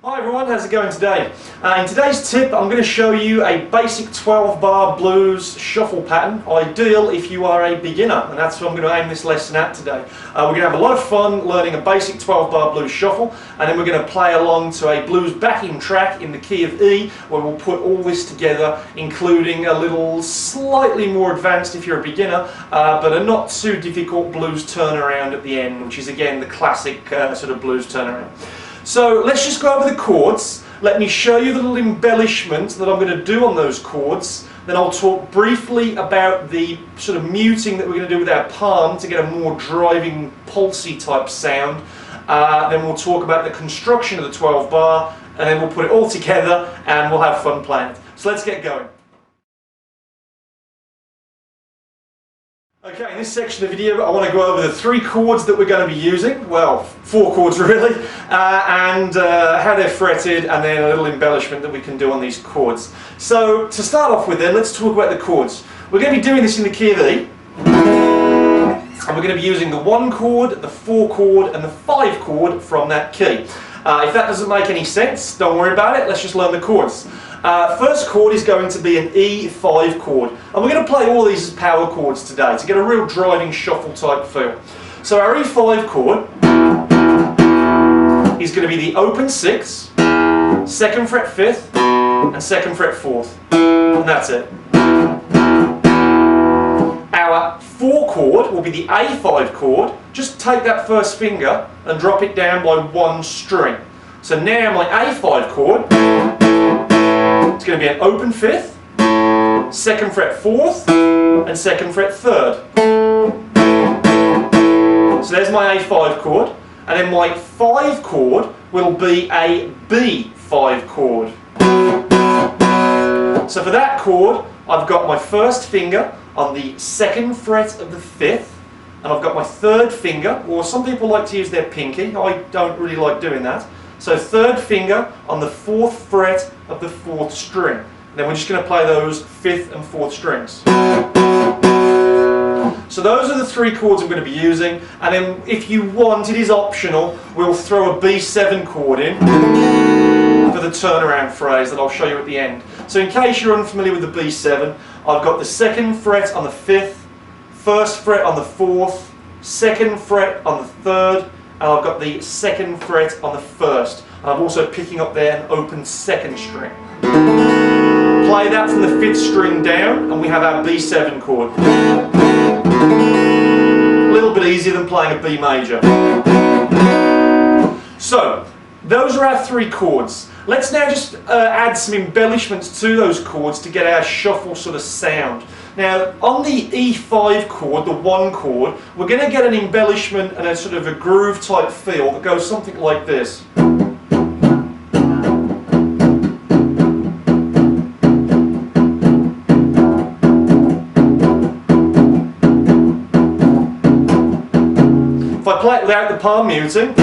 Hi everyone, how's it going today? In today's tip I'm going to show you a basic 12 bar blues shuffle pattern, ideal if you are a beginner, and that's what I'm going to aim this lesson at today. We're going to have a lot of fun learning a basic 12 bar blues shuffle, and then we're going to play along to a blues backing track in the key of E, where we'll put all this together, including a little slightly more advanced if you're a beginner, but a not too difficult blues turnaround at the end, which is again the classic sort of blues turnaround. So let's just go over the chords. Let me show you the little embellishments that I'm going to do on those chords. Then I'll talk briefly about the sort of muting that we're going to do with our palm to get a more driving, pulsy type sound. Then we'll talk about the construction of the 12 bar, and then we'll put it all together and we'll have fun playing it. So let's get going. Okay, in this section of the video I want to go over the 3 chords that we're going to be using, well 4 chords really, and how they're fretted, and then a little embellishment that we can do on these chords. So to start off with then, let's talk about the chords. We're going to be doing this in the key of E, and we're going to be using the 1 chord, the 4 chord and the 5 chord from that key. If that doesn't make any sense, don't worry about it, let's just learn the chords. First chord is going to be an E5 chord, and we're going to play all these as power chords today to get a real driving shuffle type feel. So our E5 chord is going to be the open 6, 2nd fret 5th and 2nd fret 4th, and that's it. Our 4 chord will be the A5 chord. Just take that first finger and drop it down by 1 string. So now my A5 chord, it's going to be an open 5th, 2nd fret 4th and 2nd fret 3rd. So there's my A5 chord, and then my 5 chord will be a B5 chord. So for that chord I've got my first finger on the 2nd fret of the 5th, and I've got my 3rd finger, or some people like to use their pinky, I don't really like doing that. So 3rd finger on the 4th fret of the 4th string. And then we're just going to play those 5th and 4th strings. So those are the 3 chords I'm going to be using, and then if you want, it is optional, we'll throw a B7 chord in for the turnaround phrase that I'll show you at the end. So in case you're unfamiliar with the B7, I've got the 2nd fret on the 5th, 1st fret on the 4th, 2nd fret on the 3rd, and I've got the 2nd fret on the 1st. And I'm also picking up there an open 2nd string. Play that from the 5th string down, and we have our B7 chord. A little bit easier than playing a B major. So, those are our 3 chords. Let's now just add some embellishments to those chords to get our shuffle sort of sound. Now, on the E5 chord, the 1 chord, we're going to get an embellishment and a sort of a groove type feel that goes something like this. If I play it without the palm muting,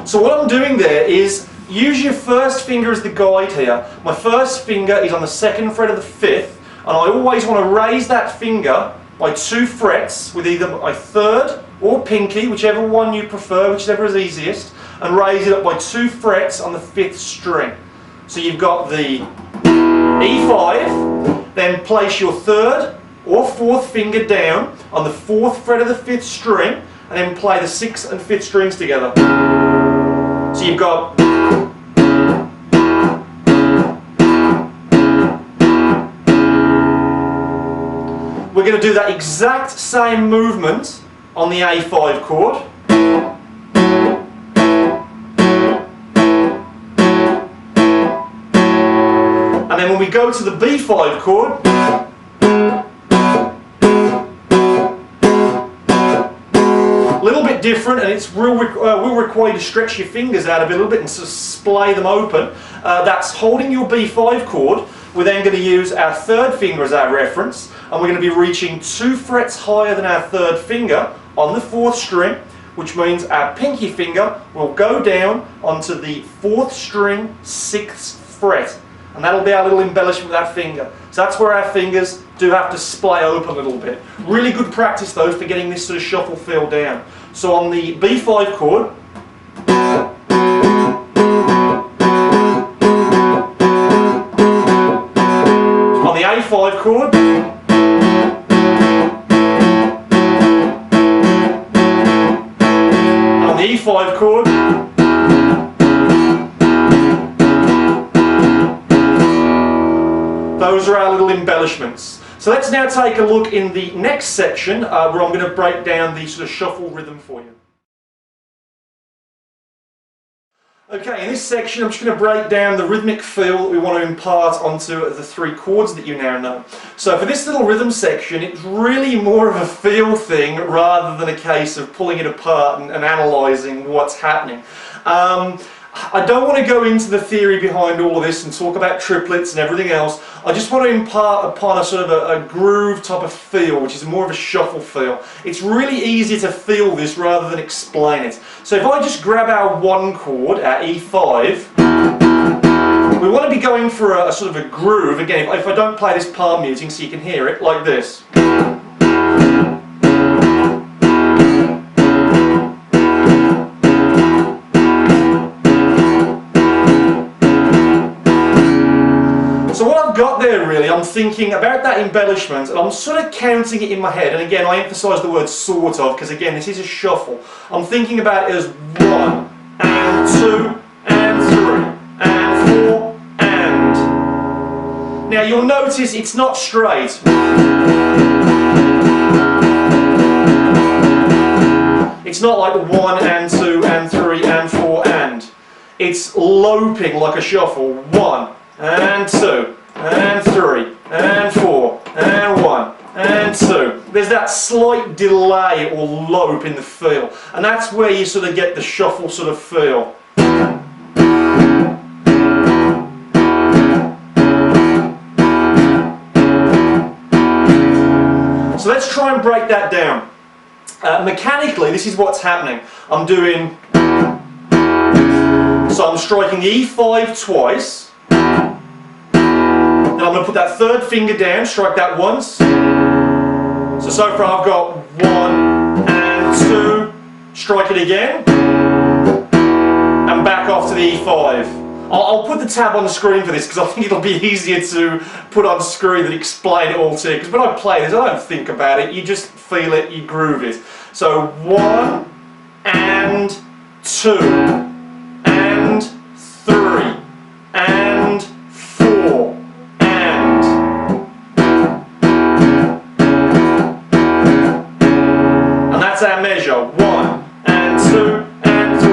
so what I'm doing there is, use your first finger as the guide here. My first finger is on the 2nd fret of the 5th, and I always want to raise that finger by 2 frets with either my 3rd or pinky, whichever one you prefer, whichever is easiest, and raise it up by 2 frets on the 5th string. So you've got the E5, then place your 3rd or 4th finger down on the 4th fret of the 5th string, and then play the 6th and 5th strings together. So you've got we're going to do that exact same movement on the A5 chord. And then when we go to the B5 chord, a little bit different, and it's will require you to stretch your fingers out a little bit and sort of splay them open. That's holding your B5 chord. We're then going to use our 3rd finger as our reference, and we're going to be reaching 2 frets higher than our 3rd finger on the 4th string, which means our pinky finger will go down onto the 4th string 6th fret. and that'll be our little embellishment with our finger. So that's where our fingers do have to splay open a little bit. Really good practice though for getting this sort of shuffle feel down. So on the B5 chord, on the A5 chord, on the E5 chord, those are our little embellishments. So let's now take a look in the next section where I'm going to break down the sort of shuffle rhythm for you. Okay, in this section I'm just going to break down the rhythmic feel that we want to impart onto the three chords that you now know. So for this little rhythm section, it's really more of a feel thing rather than a case of pulling it apart and analysing what's happening. I don't want to go into the theory behind all of this and talk about triplets and everything else. I just want to impart upon a sort of a groove type of feel, which is more of a shuffle feel. It's really easy to feel this rather than explain it. So if I just grab our one chord, our E5, we want to be going for a sort of a groove. Again, if I don't play this palm muting so you can hear it, like this. So what I've got there really, I'm thinking about that embellishment and I'm sort of counting it in my head, and again I emphasise the word sort of because again this is a shuffle. I'm thinking about it as 1 and 2 and 3 and 4 and. Now you'll notice it's not straight. It's not like 1 and 2 and 3 and 4 and. It's loping like a shuffle. 1 and 2 and 3 and 4 and 1 and 2. There's that slight delay or lope in the feel, and that's where you sort of get the shuffle sort of feel. So let's try and break that down. Mechanically, this is what's happening. I'm doing, so I'm striking the E5 twice. I'm going to put that third finger down, strike that once. So far I've got 1 and 2, strike it again, and back off to the E5. I'll put the tab on the screen for this because I think it'll be easier to put on the screen than explain it all to you. Because when I play this, I don't think about it, you just feel it, you groove it. So 1 and 2 and 3 and 4. That's our measure. 1 and 2 and 3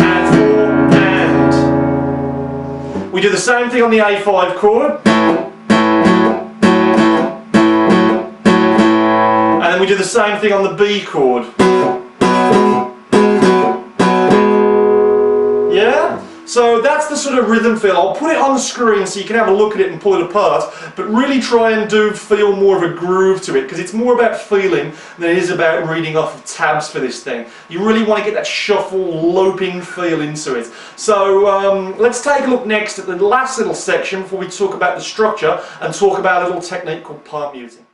and 4 and. We do the same thing on the A5 chord. And then we do the same thing on the B chord. Yeah? So that's the sort of rhythm feel. I'll put it on the screen so you can have a look at it and pull it apart, but really try and feel more of a groove to it, because it's more about feeling than it is about reading off of tabs for this thing. You really want to get that shuffle, loping feel into it. So let's take a look next at the last little section before we talk about the structure and talk about a little technique called palm muting.